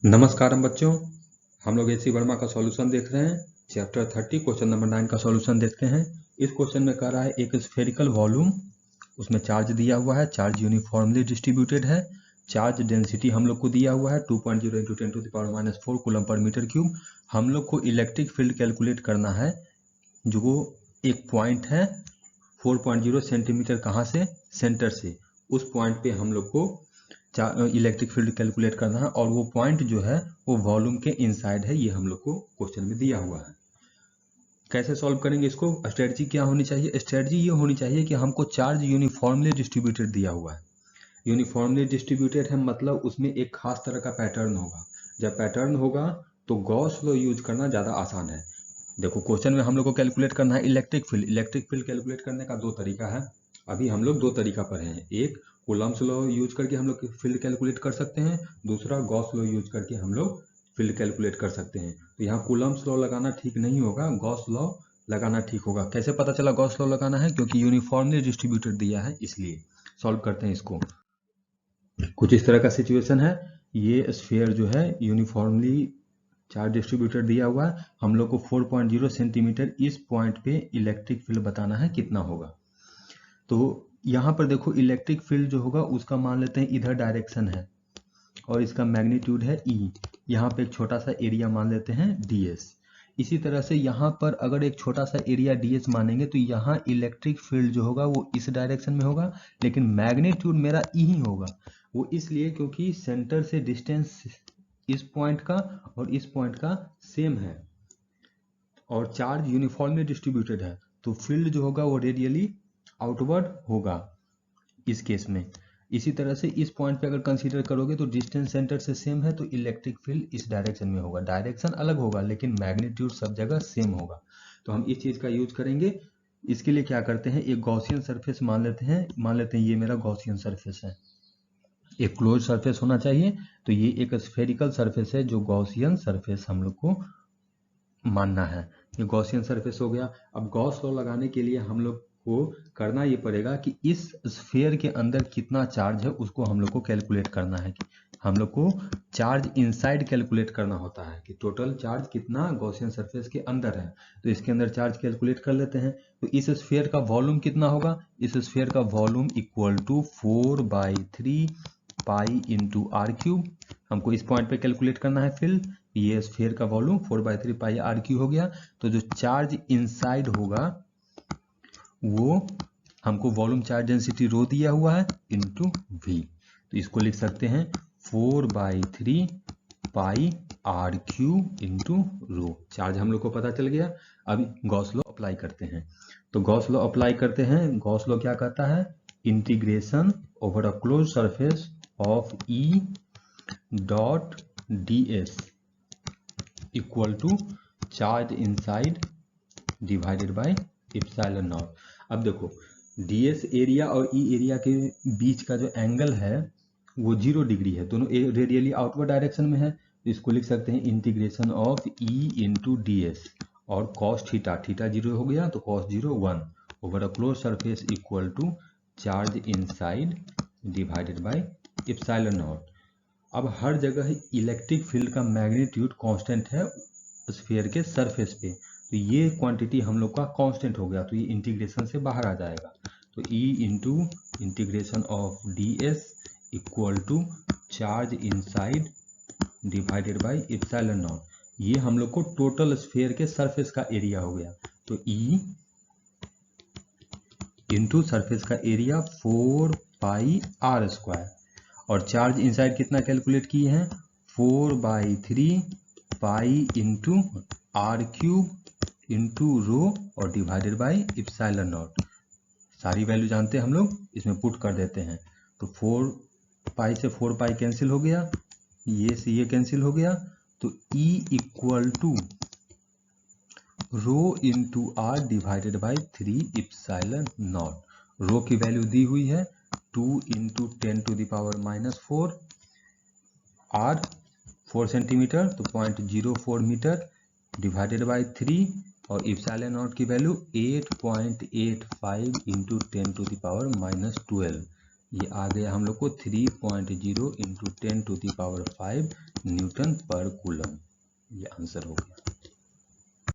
नमस्कार बच्चों, हम लोग एसी वर्मा का सॉल्यूशन देख रहे हैं। चैप्टर 30 क्वेश्चन नंबर 9 का सॉल्यूशन देखते हैं। इस क्वेश्चन में कह रहा है एक स्फेरिकल वॉल्यूम, उसमें चार्ज दिया हुआ है, चार्ज यूनिफॉर्मली डिस्ट्रीब्यूटेड है, चार्ज डेंसिटी हम लोग को दिया हुआ है 2.0 × 10⁻⁴ कूलम पर मीटर क्यूब। हम लोग को इलेक्ट्रिक फील्ड कैलकुलेट करना है, जो एक पॉइंट है 4.0 सेंटीमीटर कहाँ से, सेंटर से, उस पॉइंट पे हम लोग को इलेक्ट्रिक फील्ड कैलकुलेट करना है और वो पॉइंट जो है वो वॉल्यूम के इनसाइड है। ये हम लोग को क्वेश्चन में दिया हुआ है। कैसे सॉल्व करेंगे इसको? स्ट्रेटजी क्या होनी चाहिए? स्ट्रेटजी ये होनी चाहिए कि हमको चार्ज यूनिफॉर्मली डिस्ट्रीब्यूटेड दिया हुआ है। यूनिफॉर्मली डिस्ट्रीब्यूटेड है मतलब उसमें एक खास तरह का पैटर्न होगा। जब पैटर्न होगा तो गॉस लॉ यूज करना ज़्यादा आसान है। देखो, क्वेश्चन में हम लोग को कैलकुलेट करना है electric field. Electric field calculate करने का दो तरीका है। अभी हम लोग दो तरीका पढ़े हैं। एक कूलम्ब्स लॉ यूज करके हम लोग फील्ड कैलकुलेट कर सकते हैं, दूसरा गॉस लॉ यूज करके हम लोग फील्ड कैलकुलेट कर सकते हैं। तो यहाँ कूलम्ब्स लॉ लगाना ठीक नहीं होगा, गॉस लॉ लगाना ठीक होगा। कैसे पता चला गॉस लॉ लगाना है? क्योंकि यूनिफॉर्मली डिस्ट्रीब्यूटेड दिया है, इसलिए। सॉल्व करते हैं इसको। कुछ इस तरह का सिचुएशन है। ये स्फीयर जो है यूनिफॉर्मली चार्ज डिस्ट्रीब्यूटर दिया हुआ है। हम लोग को 4.0 सेंटीमीटर इस पॉइंट पे इलेक्ट्रिक फील्ड बताना है कितना होगा। तो यहाँ पर देखो, इलेक्ट्रिक फील्ड जो होगा उसका मान लेते हैं इधर डायरेक्शन है और इसका मैग्नीट्यूड है ई। यहाँ पे एक छोटा सा एरिया मान लेते हैं ds। इसी तरह से यहाँ पर अगर एक छोटा सा एरिया ds मानेंगे तो यहाँ इलेक्ट्रिक फील्ड जो होगा वो इस डायरेक्शन में होगा, लेकिन मैग्नीट्यूड मेरा ई ही होगा। वो इसलिए क्योंकि सेंटर से डिस्टेंस इस पॉइंट का और इस पॉइंट का सेम है और चार्ज यूनिफॉर्मली डिस्ट्रीब्यूटेड है, तो फील्ड जो होगा वो रेडियली आउटवर्ड होगा इस केस में। इसी तरह से इस पॉइंट पे अगर कंसीडर करोगे तो डिस्टेंस सेंटर से सेम है, तो इलेक्ट्रिक फील्ड इस डायरेक्शन में होगा। डायरेक्शन अलग होगा लेकिन मैग्नीट्यूड सब जगह सेम होगा। तो हम इस चीज का यूज करेंगे। इसके लिए क्या करते हैं, एक गॉसियन सरफेस मान लेते हैं ये मेरा गॉसियन सरफेस है। एक क्लोज सरफेस होना चाहिए, तो ये एक स्फेरिकल सरफेस है जो गॉसियन सरफेस हम लोग को मानना है। ये गॉसियन सरफेस हो गया। अब गॉस लॉ लगाने के लिए हम लोग को करना ये पड़ेगा कि इस स्फीयर के अंदर कितना चार्ज है उसको हम लोग को कैलकुलेट करना है। कि हम लोग को चार्ज इनसाइड कैलकुलेट करना होता है कि टोटल चार्ज कितना गॉसियन सरफेस के अंदर है। तो इसके अंदर चार्ज कैलकुलेट कर लेते हैं। तो इस स्फीयर का वॉल्यूम कितना होगा? इस स्फीयर का volume equal to 4/3 pi into r cube. हमको इस पॉइंट पे कैलकुलेट करना है फील्ड। ये स्फीयर का वॉल्यूम 4/3 पाई आर क्यू हो गया। तो जो चार्ज इनसाइड होगा वो हमको वॉल्यूम चार्ज डेंसिटी रो दिया हुआ है इंटू वी। तो इसको लिख सकते हैं 4/3 pi r q into rho. Charge हम लोग को पता चल गया। अब गॉस लॉ अप्लाई करते हैं। तो गॉस लॉ अप्लाई करते हैं। गॉस लॉ क्या कहता है? Integration over a close surface of e dot ds equal to charge inside divided by epsilon naught. अब देखो, ds एरिया और e एरिया के बीच का जो एंगल है वो 0 डिग्री है, दोनों रेडियली आउटवर्ड डायरेक्शन में है। तो इसको लिख सकते हैं integration of e into ds और cos थीटा, थीटा 0 हो गया तो cos 0 1 over a close surface equal to charge inside divided by epsilon naught. अब हर जगह इलेक्ट्रिक फील्ड का मैग्नीट्यूड कांस्टेंट है स्फीयर के सरफेस पे, तो ये क्वांटिटी हम लोग का कांस्टेंट हो गया, तो ये इंटीग्रेशन से बाहर आ जाएगा। तो E into integration of ds equal to charge inside divided by epsilon naught. ये हम लोग को टोटल स्फीयर के सरफेस का एरिया हो गया। तो E इंटू सरफेस का एरिया 4πr² और चार्ज इनसाइड कितना कैलकुलेट किए हैं? 4/3 pi into r cube into rho और डिवाइडेड बाई एप्सिलॉन नॉट। सारी वैल्यू जानते हैं हम लोग, इसमें पुट कर देते हैं। तो 4 पाई से 4 पाई कैंसिल हो गया, ये से ये कैंसिल हो गया। तो E equal to rho into r divided by 3 epsilon naught. Rho की वैल्यू दी हुई है 2 इंटू 10⁻⁴, आर 4 सेंटीमीटर तो 0.04 मीटर डिवाइडेड बाई 3 और एप्सिलॉन नॉट की वैल्यू 8.85 इंटू 10⁻⁻12। ये आ गया हम लोग को 3.0 इंटू 10⁻⁵ न्यूटन पर कूलम, ये आंसर हो गया।